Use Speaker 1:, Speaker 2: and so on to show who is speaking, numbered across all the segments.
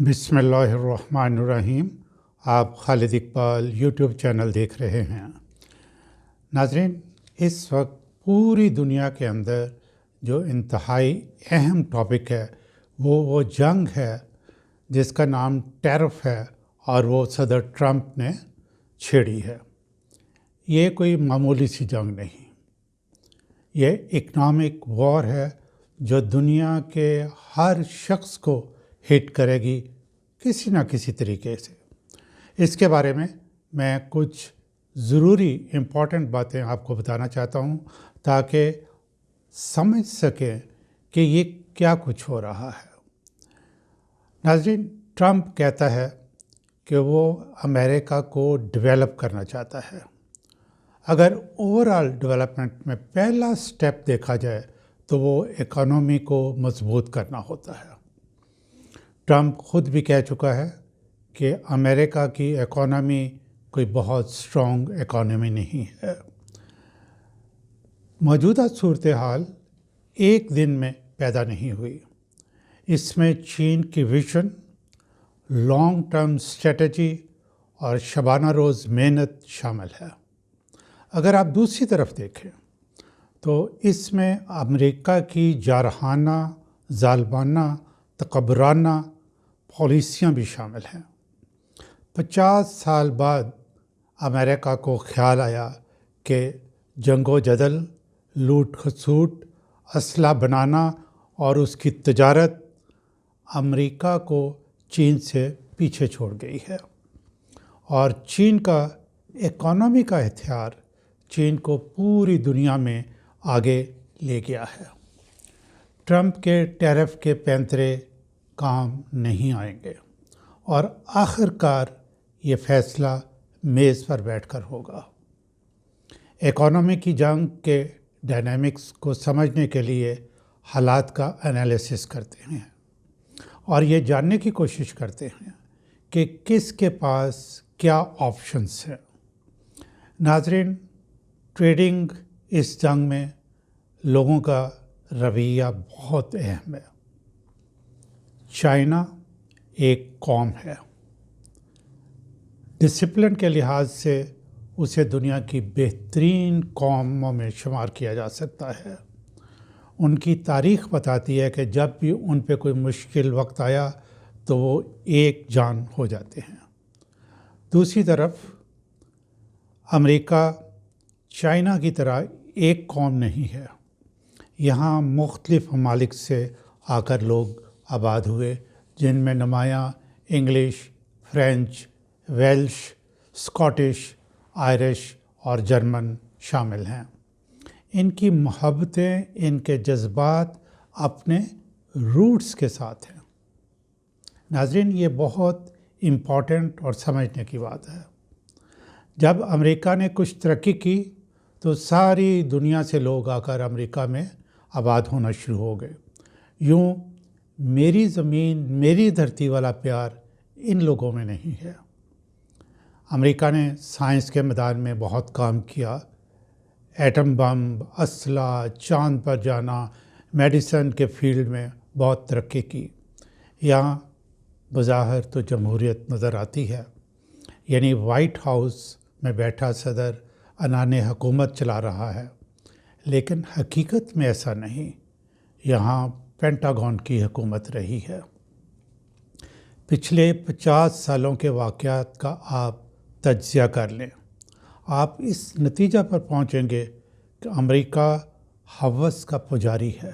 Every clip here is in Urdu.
Speaker 1: بسم اللہ الرحمن الرحیم۔ آپ خالد اقبال یوٹیوب چینل دیکھ رہے ہیں۔ ناظرین، اس وقت پوری دنیا کے اندر جو انتہائی اہم ٹاپک ہے وہ جنگ ہے جس کا نام ٹیرف ہے، اور وہ صدر ٹرمپ نے چھیڑی ہے۔ یہ کوئی معمولی سی جنگ نہیں، یہ اکنامک وار ہے جو دنیا کے ہر شخص کو ہٹ کرے گی کسی نہ کسی طریقے سے۔ اس کے بارے میں کچھ ضروری امپورٹنٹ باتیں آپ کو بتانا چاہتا ہوں تاکہ سمجھ سکیں کہ یہ کیا کچھ ہو رہا ہے۔ ناظرین، ٹرمپ کہتا ہے کہ وہ امریکہ کو ڈیولپ کرنا چاہتا ہے۔ اگر اوورآل ڈیولپمنٹ میں پہلا سٹیپ دیکھا جائے تو وہ اکانومی کو مضبوط کرنا ہوتا ہے۔ ٹرمپ خود بھی کہہ چکا ہے کہ امریکہ کی اکانومی کوئی بہت سٹرونگ اکانومی نہیں ہے۔ موجودہ صورتحال ایک دن میں پیدا نہیں ہوئی، اس میں چین کی ویژن، لانگ ٹرم اسٹریٹجی اور شبانہ روز محنت شامل ہے۔ اگر آپ دوسری طرف دیکھیں تو اس میں امریکہ کی جارحانہ، ظالمانہ، تکبرانہ پالیسیاں بھی شامل ہیں۔ 50 سال بعد امریکہ کو خیال آیا کہ جنگ و جدل، لوٹ کھسوٹ، اسلحہ بنانا اور اس کی تجارت امریکہ کو چین سے پیچھے چھوڑ گئی ہے، اور چین کا اکانومی کا ہتھیار چین کو پوری دنیا میں آگے لے گیا ہے۔ ٹرمپ کے ٹیرف کے پینترے کام نہیں آئیں گے، اور آخر کار یہ فیصلہ میز پر بیٹھ کر ہوگا۔ اکانومی کی جنگ کے ڈائنامکس کو سمجھنے کے لیے حالات کا انالیسس کرتے ہیں اور یہ جاننے کی کوشش کرتے ہیں کہ کس کے پاس کیا آپشنس ہیں۔ ناظرین، ٹریڈنگ اس جنگ میں لوگوں کا رویہ بہت اہم ہے۔ چائنا ایک قوم ہے، ڈسپلن کے لحاظ سے اسے دنیا کی بہترین قوموں میں شمار کیا جا سکتا ہے۔ ان کی تاریخ بتاتی ہے کہ جب بھی ان پہ کوئی مشکل وقت آیا تو وہ ایک جان ہو جاتے ہیں۔ دوسری طرف امریکہ چائنا کی طرح ایک قوم نہیں ہے۔ یہاں مختلف ممالک سے آ کر لوگ آباد ہوئے، جن میں نمایاں English, French, Welsh, Scottish, Irish اور جرمن شامل ہیں۔ ان کی محبتیں، ان کے جذبات اپنے روٹس کے ساتھ ہیں۔ ناظرین، یہ بہت امپورٹنٹ اور سمجھنے کی بات ہے۔ جب امریکہ نے کچھ ترقی کی تو ساری دنیا سے لوگ آ کر امریکہ میں آباد ہونا شروع ہو گئے۔ یوں میری زمین، میری دھرتی والا پیار ان لوگوں میں نہیں ہے۔ امریکہ نے سائنس کے میدان میں بہت کام کیا، ایٹم بم، اسلحہ، چاند پر جانا، میڈیسن کے فیلڈ میں بہت ترقی کی۔ یہاں بظاہر تو جمہوریت نظر آتی ہے، یعنی وائٹ ہاؤس میں بیٹھا صدر عنان حکومت چلا رہا ہے، لیکن حقیقت میں ایسا نہیں۔ یہاں پینٹاگون کی حکومت رہی ہے۔ پچھلے 50 سالوں کے واقعات کا آپ تجزیہ کر لیں، آپ اس نتیجہ پر پہنچیں گے کہ امریکہ ہوس کا پجاری ہے۔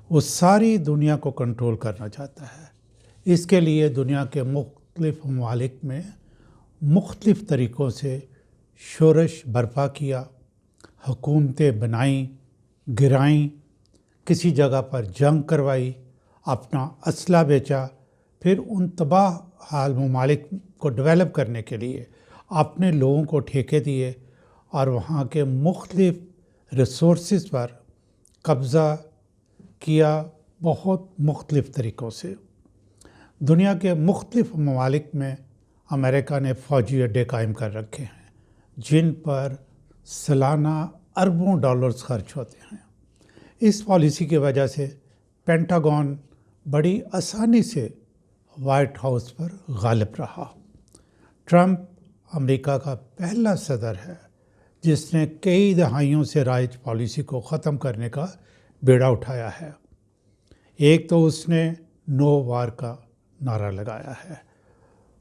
Speaker 1: وہ ساری دنیا کو کنٹرول کرنا چاہتا ہے۔ اس کے لیے دنیا کے مختلف ممالک میں مختلف طریقوں سے شورش برپا کیا، حکومتیں بنائیں، گرائیں، کسی جگہ پر جنگ کروائی، اپنا اسلحہ بیچا، پھر ان تباہ حال ممالک کو ڈیولپ کرنے کے لیے اپنے لوگوں کو ٹھیکے دیے اور وہاں کے مختلف ریسورسز پر قبضہ کیا بہت مختلف طریقوں سے۔ دنیا کے مختلف ممالک میں امریکہ نے فوجی اڈے قائم کر رکھے ہیں جن پر سالانہ اربوں ڈالرز خرچ ہوتے ہیں۔ اس پالیسی کی وجہ سے پینٹاگون بڑی آسانی سے وائٹ ہاؤس پر غالب رہا۔ ٹرمپ امریکہ کا پہلا صدر ہے جس نے کئی دہائیوں سے رائج پالیسی کو ختم کرنے کا بیڑا اٹھایا ہے۔ ایک تو اس نے نو وار کا نعرہ لگایا ہے،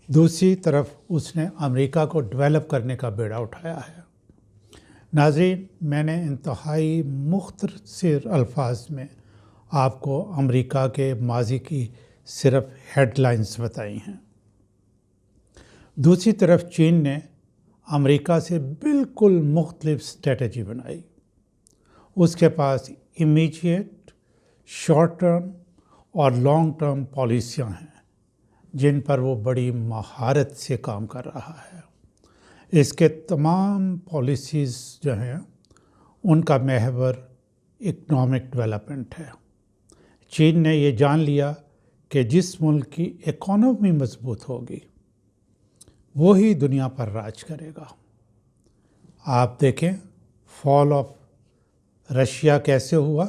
Speaker 1: دوسری طرف اس نے امریکہ کو ڈیولپ کرنے کا بیڑا اٹھایا ہے۔ ناظرین، میں نے انتہائی مختصر الفاظ میں آپ کو امریکہ کے ماضی کی صرف ہیڈ لائنز بتائی ہیں۔ دوسری طرف چین نے امریکہ سے بالکل مختلف اسٹریٹجی بنائی۔ اس کے پاس امیجیٹ، شارٹ ٹرم اور لانگ ٹرم پالیسیاں ہیں جن پر وہ بڑی مہارت سے کام کر رہا ہے۔ اس کے تمام پالیسیز جو ہیں ان کا محور اکنامک ڈیولپمنٹ ہے۔ چین نے یہ جان لیا کہ جس ملک کی اکانومی مضبوط ہوگی وہی دنیا پر راج کرے گا۔ آپ دیکھیں فال آف رشیا کیسے ہوا،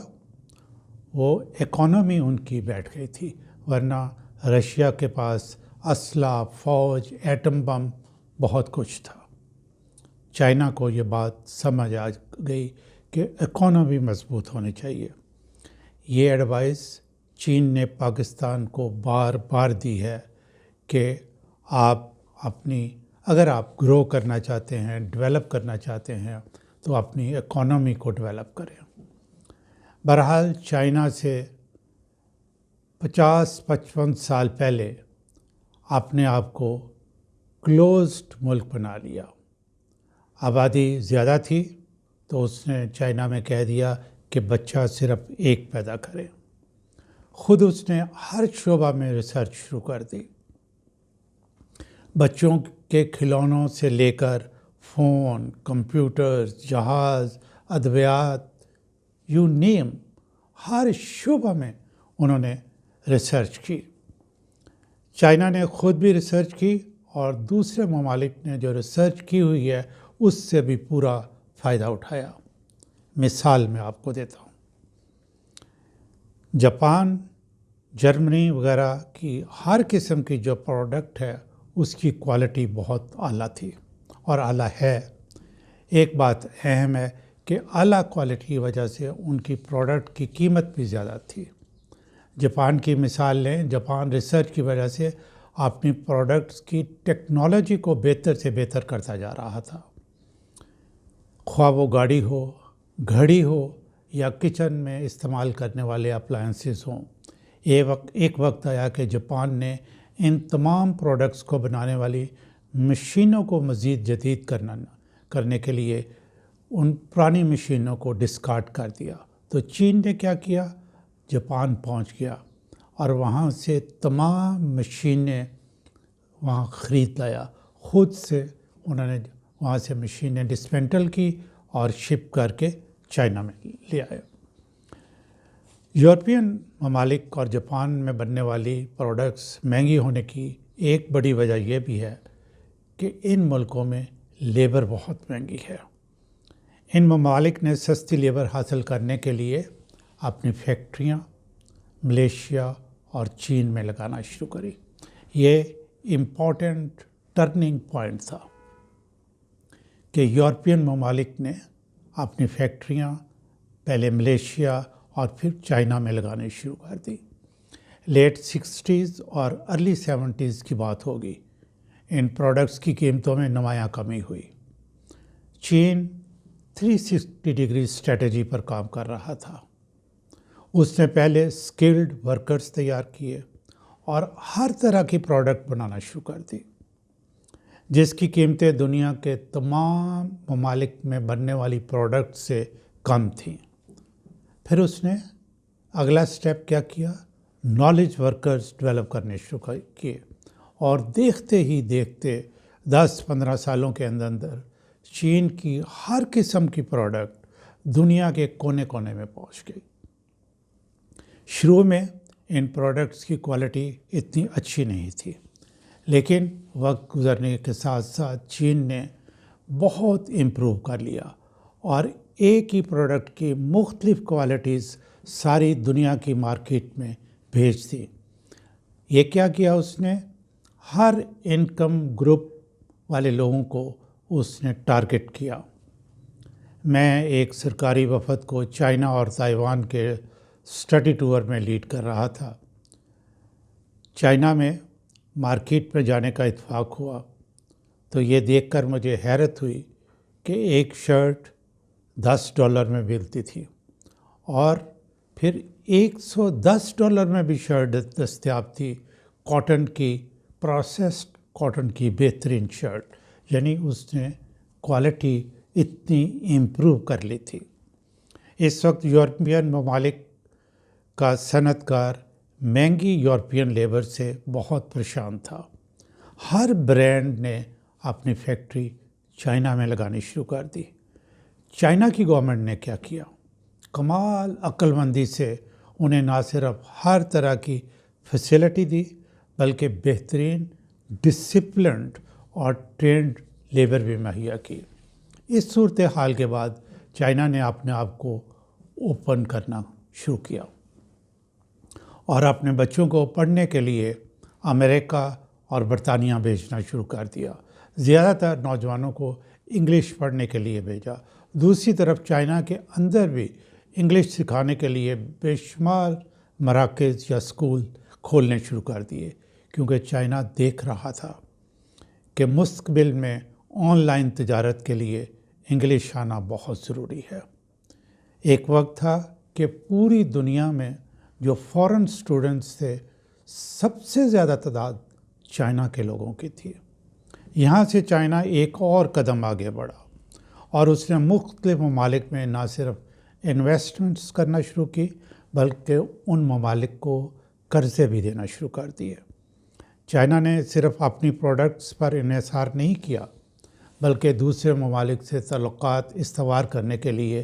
Speaker 1: وہ اکانومی ان کی بیٹھ گئی تھی، ورنہ رشیا کے پاس اسلحہ، فوج، ایٹم بم بہت کچھ تھا۔ چائنا کو یہ بات سمجھ آ گئی کہ اکانومی مضبوط ہونی چاہیے۔ یہ ایڈوائس چین نے پاکستان کو بار بار دی ہے کہ اگر آپ گرو کرنا چاہتے ہیں، ڈیولپ کرنا چاہتے ہیں تو اپنی اکانومی کو ڈیولپ کریں۔ بہرحال چائنا سے 50-55 سال پہلے اپنے آپ کو کلوزڈ ملک بنا لیا۔ آبادی زیادہ تھی تو اس نے چائنا میں کہہ دیا کہ بچہ صرف ایک پیدا کرے۔ خود اس نے ہر شعبہ میں ریسرچ شروع کر دی، بچوں کے کھلونوں سے لے کر فون، کمپیوٹر، جہاز، ادویات، یو نیم، ہر شعبہ میں انہوں نے ریسرچ کی۔ چائنا نے خود بھی ریسرچ کی اور دوسرے ممالک نے جو ریسرچ کی ہوئی ہے اس سے بھی پورا فائدہ اٹھایا۔ مثال میں آپ کو دیتا ہوں، جاپان، جرمنی وغیرہ کی ہر قسم کی جو پروڈکٹ ہے اس کی کوالٹی بہت اعلیٰ تھی اور اعلیٰ ہے۔ ایک بات اہم ہے کہ اعلیٰ کوالٹی کی وجہ سے ان کی پروڈکٹ کی قیمت بھی زیادہ تھی۔ جاپان کی مثال لیں، جاپان ریسرچ کی وجہ سے اپنی پروڈکٹس کی ٹیکنالوجی کو بہتر سے بہتر کرتا جا رہا تھا، خواہ وہ گاڑی ہو، گھڑی ہو یا کچن میں استعمال کرنے والے اپلائنسز ہوں۔ ایک وقت آیا کہ جاپان نے ان تمام پروڈکٹس کو بنانے والی مشینوں کو مزید جدید کرنے کے لیے ان پرانی مشینوں کو ڈسکارڈ کر دیا۔ تو چین نے کیا کیا؟ جاپان پہنچ گیا اور وہاں سے تمام مشینیں وہاں خرید لایا، خود سے انہوں نے وہاں سے مشینیں ڈسمینٹل کی اور شپ کر کے چائنا میں لے آئے۔ یورپین ممالک اور جاپان میں بننے والی پروڈکٹس مہنگی ہونے کی ایک بڑی وجہ یہ بھی ہے کہ ان ملکوں میں لیبر بہت مہنگی ہے۔ ان ممالک نے سستی لیبر حاصل کرنے کے لیے اپنی فیکٹریاں ملیشیا اور چین میں لگانا شروع کری۔ یہ امپورٹنٹ ٹرننگ پوائنٹ تھا کہ یورپین ممالک نے اپنی فیکٹریاں پہلے ملیشیا اور پھر چائنا میں لگانے شروع کر دی۔ لیٹ 60s اور ارلی 70s کی بات ہوگی، ان پروڈکٹس کی قیمتوں میں نمایاں کمی ہوئی۔ چین 360 ڈگری اسٹریٹجی پر کام کر رہا تھا۔ اس نے پہلے اسکلڈ ورکرز تیار کیے اور ہر طرح کی پروڈکٹ بنانا شروع کر دی جس کی قیمتیں دنیا کے تمام ممالک میں بننے والی پروڈکٹ سے کم تھیں۔ پھر اس نے اگلا سٹیپ کیا کیا؟ نالج ورکرز ڈیولپ کرنے شروع کیے اور دیکھتے ہی دیکھتے 10-15 سالوں کے اندر چین کی ہر قسم کی پروڈکٹ دنیا کے کونے کونے میں پہنچ گئی۔ شروع میں ان پروڈکٹس کی کوالٹی اتنی اچھی نہیں تھی، لیکن وقت گزرنے کے ساتھ ساتھ چین نے بہت امپروو کر لیا اور ایک ہی پروڈکٹ کی مختلف کوالٹیز ساری دنیا کی مارکیٹ میں بھیج دی۔ یہ کیا کیا اس نے؟ ہر انکم گروپ والے لوگوں کو اس نے ٹارگٹ کیا۔ میں ایک سرکاری وفد کو چائنا اور تائیوان کے اسٹڈی ٹور میں لیڈ کر رہا تھا۔ چائنا میں مارکیٹ میں جانے کا اتفاق ہوا تو یہ دیکھ کر مجھے حیرت ہوئی کہ ایک شرٹ $10 میں ملتی تھی، اور پھر $110 میں بھی شرٹ دستیاب تھی، کاٹن کی، پروسیسڈ کاٹن کی بہترین شرٹ، یعنی اس نے کوالٹی اتنی امپروو کر لی تھی۔ اس وقت یورپین ممالک کا صنعت کار مہنگی یورپین لیبر سے بہت پریشان تھا۔ ہر برانڈ نے اپنی فیکٹری چائنا میں لگانی شروع کر دی۔ چائنا کی گورنمنٹ نے کیا کیا؟ کمال عقل مندی سے انہیں نہ صرف ہر طرح کی فیسلٹی دی بلکہ بہترین ڈسپلنڈ اور ٹرینڈ لیبر بھی مہیا کی۔ اس صورتحال کے بعد چائنا نے اپنے آپ کو اوپن کرنا شروع کیا اور اپنے بچوں کو پڑھنے کے لیے امریکہ اور برطانیہ بھیجنا شروع کر دیا۔ زیادہ تر نوجوانوں کو انگلش پڑھنے کے لیے بھیجا۔ دوسری طرف چائنا کے اندر بھی انگلش سکھانے کے لیے بے شمار مراکز یا اسکول کھولنے شروع کر دیے، کیونکہ چائنا دیکھ رہا تھا کہ مستقبل میں آن لائن تجارت کے لیے انگلش آنا بہت ضروری ہے۔ ایک وقت تھا کہ پوری دنیا میں جو فورن اسٹوڈنٹس تھے، سب سے زیادہ تعداد چائنا کے لوگوں کی تھی۔ یہاں سے چائنا ایک اور قدم آگے بڑھا اور اس نے مختلف ممالک میں نہ صرف انویسٹمنٹس کرنا شروع کی بلکہ ان ممالک کو قرضے بھی دینا شروع کر دیے۔ چائنا نے صرف اپنی پروڈکٹس پر انحصار نہیں کیا بلکہ دوسرے ممالک سے تعلقات استوار کرنے کے لیے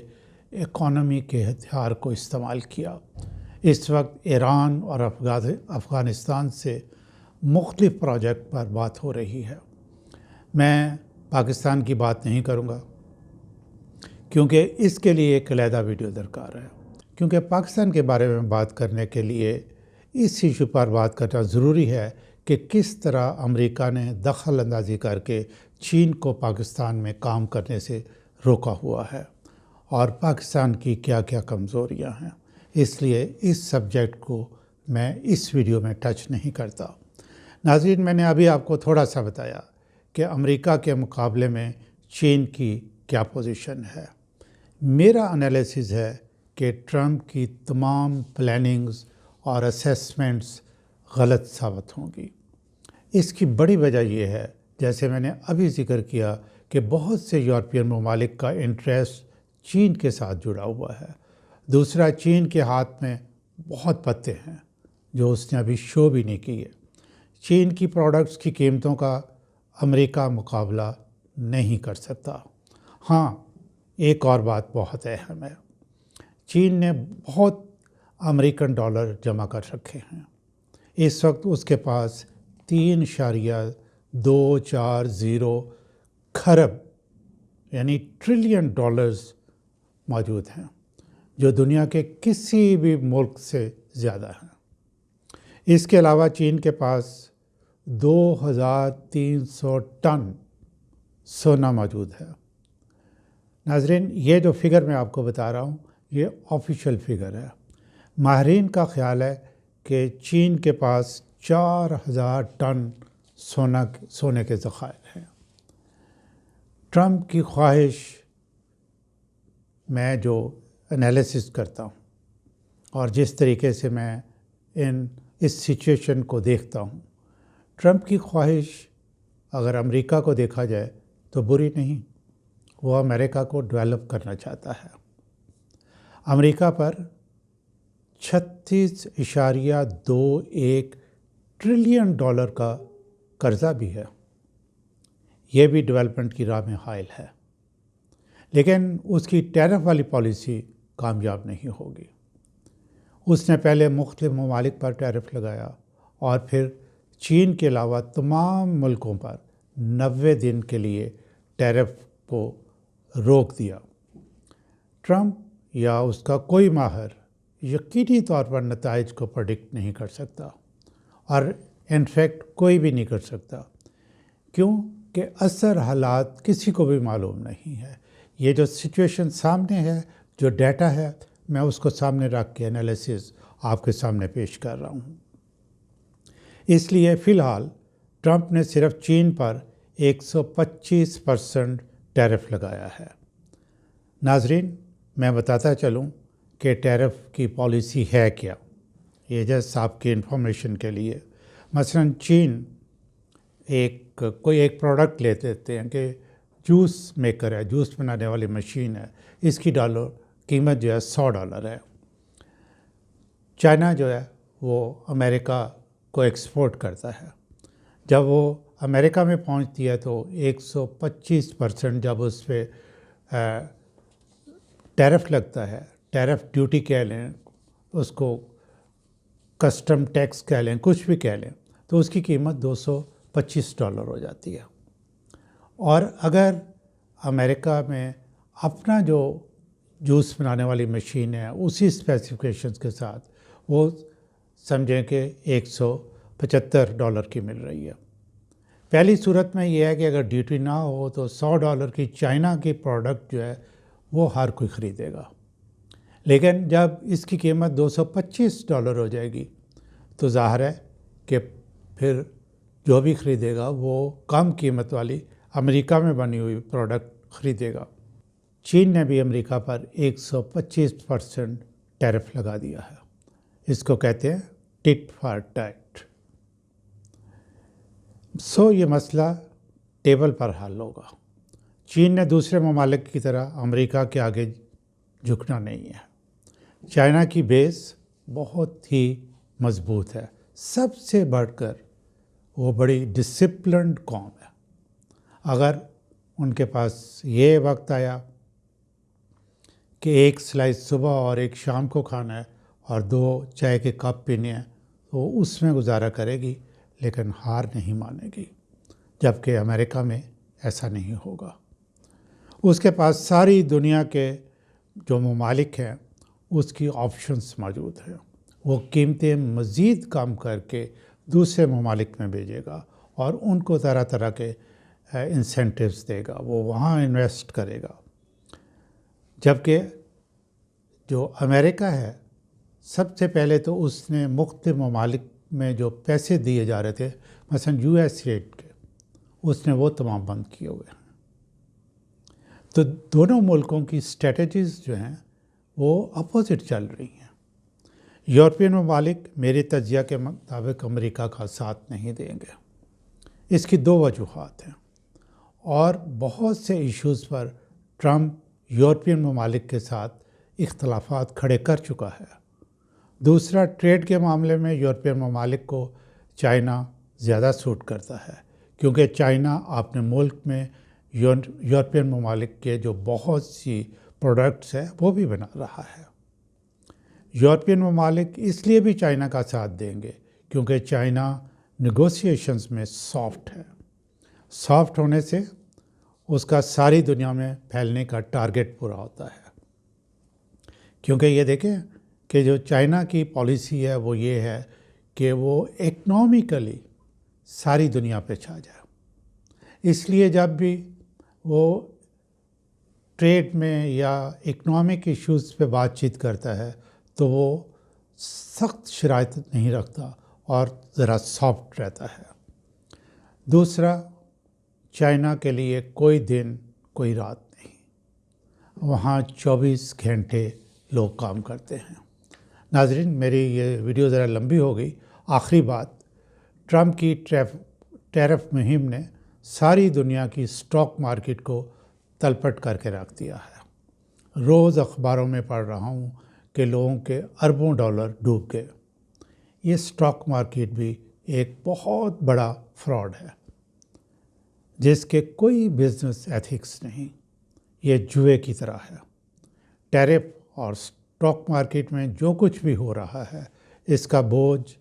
Speaker 1: اکانومی کے ہتھیار کو استعمال کیا۔ اس وقت ایران اور افغانستان سے مختلف پروجیکٹ پر بات ہو رہی ہے۔ میں پاکستان کی بات نہیں کروں گا کیونکہ اس کے لیے ایک علیحدہ ویڈیو درکار ہے، کیونکہ پاکستان کے بارے میں بات کرنے کے لیے اس ایشو پر بات کرنا ضروری ہے کہ کس طرح امریکہ نے دخل اندازی کر کے چین کو پاکستان میں کام کرنے سے روکا ہوا ہے اور پاکستان کی کیا کیا کمزوریاں ہیں۔ اس لیے اس سبجیکٹ کو میں اس ویڈیو میں ٹچ نہیں کرتا۔ ناظرین، میں نے ابھی آپ کو تھوڑا سا بتایا کہ امریکہ کے مقابلے میں چین کی کیا پوزیشن ہے۔ میرا انالیسز ہے کہ ٹرمپ کی تمام پلاننگز اور اسیسمنٹس غلط ثابت ہوں گی۔ اس کی بڑی وجہ یہ ہے، جیسے میں نے ابھی ذکر کیا، کہ بہت سے یورپین ممالک کا انٹرسٹ چین کے ساتھ جڑا ہوا ہے۔ دوسرا، چین کے ہاتھ میں بہت پتے ہیں جو اس نے ابھی شو بھی نہیں کی ہے۔ چین کی پروڈکٹس کی قیمتوں کا امریکہ مقابلہ نہیں کر سکتا۔ ہاں، ایک اور بات بہت اہم ہے، چین نے بہت امریکن ڈالر جمع کر رکھے ہیں۔ اس وقت اس کے پاس 3.240 کھرب یعنی ٹریلین ڈالرز موجود ہیں، جو دنیا کے کسی بھی ملک سے زیادہ ہیں۔ اس کے علاوہ چین کے پاس 2300 ٹن سونا موجود ہے۔ ناظرین، یہ جو فگر میں آپ کو بتا رہا ہوں یہ آفیشیل فگر ہے۔ ماہرین کا خیال ہے کہ چین کے پاس 4000 ٹن سونے کے ذخائر ہیں۔ ٹرمپ کی خواہش، میں جو انالیسس کرتا ہوں اور جس طریقے سے میں اس سچویشن کو دیکھتا ہوں، ٹرمپ کی خواہش اگر امریکہ کو دیکھا جائے تو بری نہیں۔ وہ امریکہ کو ڈیولپ کرنا چاہتا ہے۔ امریکہ پر 36.21 ٹریلین ڈالر کا قرضہ بھی ہے۔ یہ بھی ڈیولپمنٹ کی راہ میں حائل ہے، لیکن اس کی ٹیرف والی پالیسی کامیاب نہیں ہوگی۔ اس نے پہلے مختلف ممالک پر ٹیرف لگایا اور پھر چین کے علاوہ تمام ملکوں پر 90 دن کے لیے ٹیرف کو روک دیا۔ ٹرمپ یا اس کا کوئی ماہر یقینی طور پر نتائج کو پریڈکٹ نہیں کر سکتا، اور انفیکٹ کوئی بھی نہیں کر سکتا، کیوں کہ اثر حالات کسی کو بھی معلوم نہیں ہے۔ یہ جو سچویشن سامنے ہے، جو ڈیٹا ہے، میں اس کو سامنے رکھ کے انالیسس آپ کے سامنے پیش کر رہا ہوں۔ اس لیے فی الحال ٹرمپ نے صرف چین پر 125% ٹیرف لگایا ہے۔ ناظرین، میں بتاتا چلوں کہ ٹیرف کی پالیسی ہے کیا، یہ جسٹ آپ کی انفارمیشن کے لیے۔ مثلاً چین کوئی ایک پروڈکٹ لے لیتے ہیں کہ جوس میکر ہے، جوس بنانے والی مشین ہے، اس کی قیمت جو ہے $100 ہے۔ چائنا جو ہے وہ امریکہ کو ایکسپورٹ کرتا ہے، جب وہ امریکہ میں پہنچتی ہے تو 125% جب اس پہ ٹیرف لگتا ہے، ٹیرف ڈیوٹی کہہ لیں، اس کو کسٹم ٹیکس کہہ لیں، کچھ بھی کہہ لیں، تو اس کی قیمت $225 ہو جاتی ہے۔ اور اگر امریکہ میں اپنا جو جوس بنانے والی مشین ہے اسی اسپیسیفکیشنز کے ساتھ وہ سمجھیں کہ $175 کی مل رہی ہے۔ پہلی صورت میں یہ ہے کہ اگر ڈیوٹی نہ ہو تو $100 کی چائنا کی پروڈکٹ جو ہے وہ ہر کوئی خریدے گا، لیکن جب اس کی قیمت $225 ہو جائے گی تو ظاہر ہے کہ پھر جو بھی خریدے گا وہ کم قیمت والی امریکہ میں بنی ہوئی پروڈکٹ خریدے گا۔ چین نے بھی امریکہ پر 125% ٹیرف لگا دیا ہے۔ اس کو کہتے ہیں ٹٹ فار ٹیٹ۔ یہ مسئلہ ٹیبل پر حل ہوگا۔ چین نے دوسرے ممالک کی طرح امریکہ کے آگے جھکنا نہیں ہے۔ چائنا کی بیس بہت ہی مضبوط ہے، سب سے بڑھ کر وہ بڑی ڈسپلنڈ قوم ہے۔ اگر ان کے پاس یہ وقت آیا کہ ایک سلائس صبح اور ایک شام کو کھانا ہے اور 2 چائے کے کپ پینے ہیں تو اس میں گزارا کرے گی، لیکن ہار نہیں مانے گی، جبکہ امریکہ میں ایسا نہیں ہوگا۔ اس کے پاس ساری دنیا کے جو ممالک ہیں اس کی آپشنز موجود ہیں، وہ قیمتیں مزید کم کر کے دوسرے ممالک میں بھیجے گا اور ان کو طرح طرح کے انسینٹیوز دے گا، وہ وہاں انویسٹ کرے گا۔ جبکہ جو امریکہ ہے، سب سے پہلے تو اس نے مختلف ممالک میں جو پیسے دیے جا رہے تھے، مثلا USAID کے، اس نے وہ تمام بند کیے ہوئے ہیں۔ تو دونوں ملکوں کی اسٹریٹجیز جو ہیں وہ اپوزٹ چل رہی ہیں۔ یورپین ممالک میرے تجزیہ کے مطابق امریکہ کا ساتھ نہیں دیں گے۔ اس کی 2 وجوہات ہیں، اور بہت سے ایشوز پر ٹرمپ یورپین ممالک کے ساتھ اختلافات کھڑے کر چکا ہے۔ دوسرا، ٹریڈ کے معاملے میں یورپین ممالک کو چائنا زیادہ سوٹ کرتا ہے، کیونکہ چائنا اپنے ملک میں یورپین ممالک کے جو بہت سی پروڈکٹس ہیں وہ بھی بنا رہا ہے۔ یورپین ممالک اس لیے بھی چائنا کا ساتھ دیں گے کیونکہ چائنا نیگوسیشنز میں سافٹ ہے۔ سافٹ ہونے سے اس کا ساری دنیا میں پھیلنے کا ٹارگٹ پورا ہوتا ہے، کیونکہ یہ دیکھیں کہ جو چائنا کی پالیسی ہے وہ یہ ہے کہ وہ اکنامیکلی ساری دنیا پہ چھا جائے۔ اس لیے جب بھی وہ ٹریڈ میں یا اکنامک ایشوز پہ بات چیت کرتا ہے تو وہ سخت شرائط نہیں رکھتا اور ذرا سافٹ رہتا ہے۔ دوسرا، چائنا کے لیے کوئی دن کوئی رات نہیں، وہاں 24 گھنٹے لوگ کام کرتے ہیں۔ ناظرین، میری یہ ویڈیو ذرا لمبی ہو گئی۔ آخری بات، ٹرمپ کی ٹیرف مہم نے ساری دنیا کی اسٹاک مارکیٹ کو تلپٹ کر کے رکھ دیا ہے۔ روز اخباروں میں پڑھ رہا ہوں کہ لوگوں کے اربوں ڈالر ڈوب گئے۔ یہ اسٹاک مارکیٹ بھی ایک بہت بڑا فراڈ ہے جس کے کوئی بزنس ایتھکس نہیں، یہ جوئے کی طرح ہے۔ ٹیرف اور اسٹاک مارکیٹ میں جو کچھ بھی ہو رہا ہے، اس کا بوجھ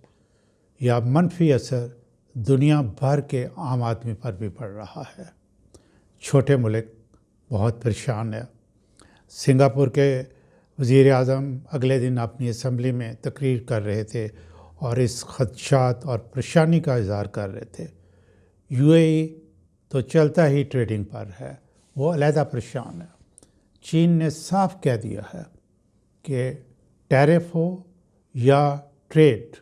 Speaker 1: یا منفی اثر دنیا بھر کے عام آدمی پر بھی پڑ رہا ہے۔ چھوٹے ملک بہت پریشان ہے۔ سنگاپور کے وزیر اعظم اگلے دن اپنی اسمبلی میں تقریر کر رہے تھے اور اس خدشات اور پریشانی کا اظہار کر رہے تھے۔ یو اے ای تو چلتا ہی ٹریڈنگ پر ہے، وہ علیحدہ پریشان ہے۔ چین نے صاف کہہ دیا ہے کہ ٹیرف ہو یا ٹریڈ،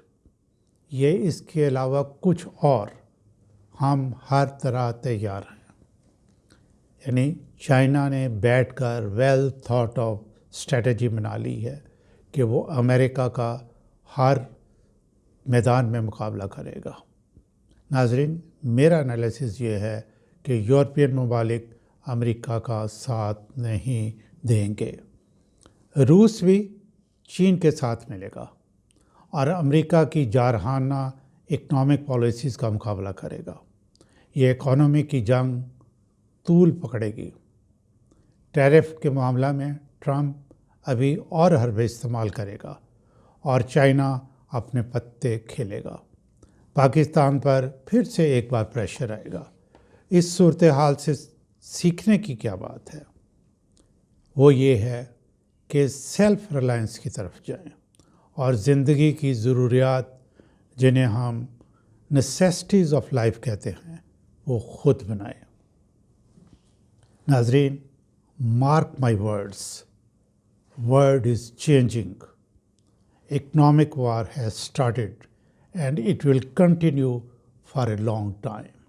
Speaker 1: یہ اس کے علاوہ کچھ اور، ہم ہر طرح تیار ہیں۔ یعنی چائنا نے بیٹھ کر ویل تھاٹ آف اسٹریٹجی بنا لی ہے کہ وہ امریکہ کا ہر میدان میں مقابلہ کرے گا۔ ناظرین، میرا انالیسس یہ ہے کہ یورپین ممالک امریکہ کا ساتھ نہیں دیں گے۔ روس بھی چین کے ساتھ ملے گا اور امریکہ کی جارحانہ اکنامک پالیسیز کا مقابلہ کرے گا۔ یہ اکانومی کی جنگ طول پکڑے گی۔ ٹیرف کے معاملہ میں ٹرمپ ابھی اور حربے استعمال کرے گا اور چائنا اپنے پتے کھیلے گا۔ پاکستان پر پھر سے ایک بار پریشر آئے گا۔ اس صورتحال سے سیکھنے کی کیا بات ہے؟ وہ یہ ہے کہ سیلف ریلائنس کی طرف جائیں اور زندگی کی ضروریات، جنہیں ہم نیسیسٹیز آف لائف کہتے ہیں، وہ خود بنائیں۔ ناظرین، mark my words, world is changing. Economic war has started and it will continue for a long time.